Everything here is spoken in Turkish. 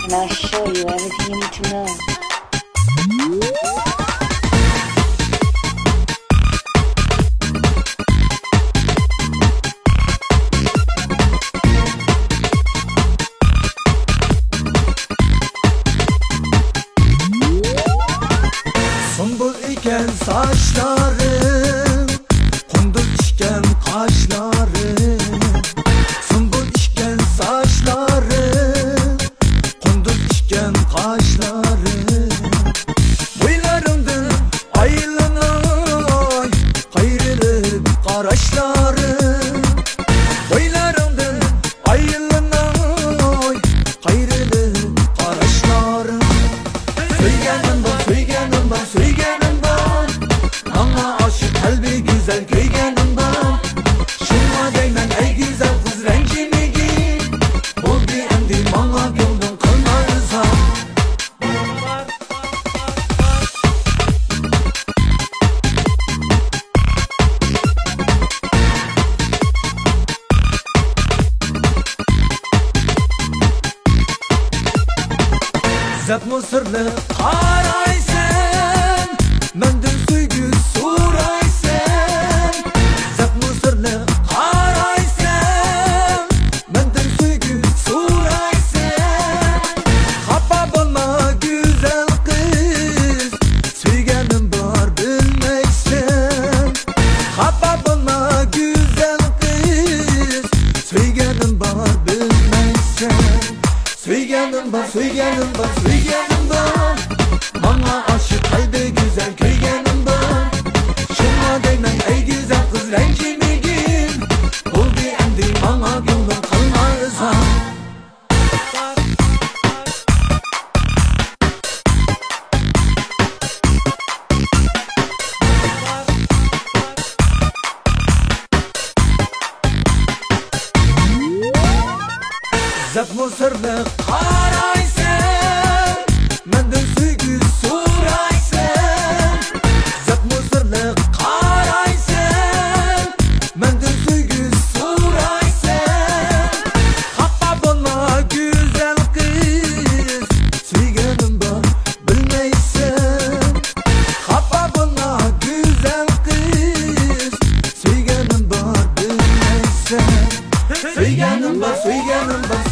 And I'll show you everything you need to know. Sumbul iken saçlarım, kunduz iken kaşlarım. Sumbul iken saçlarım, kunduz iken kaşlarım. Boylarımdan aylanay, gayrılık qaraşlarım. Boylarımdan aylanay, gayrılık qaraşlarım. Söygenim var, söygenim var, söygenim var. Bana aşık kalbi güzel köygenim var. Şuna değmen ey güzel kız renkimi giy. Bu bir endi bana gönlün kılmazsa. Zat Mısırlı qaraysan, menden söygü so'raysan. Zat Mısırlı qaraysan, menden söygü so'raysan. Xafa bo'lma güzel kız, söygenim var bilmeysen. Xafa bo'lma güzel kız, söygenim var bilmeysen. Söygenim var, söygenim var, söygenim var. Bana aşık kalbi güzel köygenim var. Şuna değmen ey güzel kız renkimi giy. Bul bir endi bana gönlün kalmazsa. Zat Mısırlı qaraysan, menden söygü so'raysan. Zat Mısırlı qaraysan, menden söygü so'raysan. Xafa bo'lma güzel kız, söygenim var bilmeysen. Xafa bo'lma güzel kız, söygenim var bilmeysen. Söygenim var, söygenim var.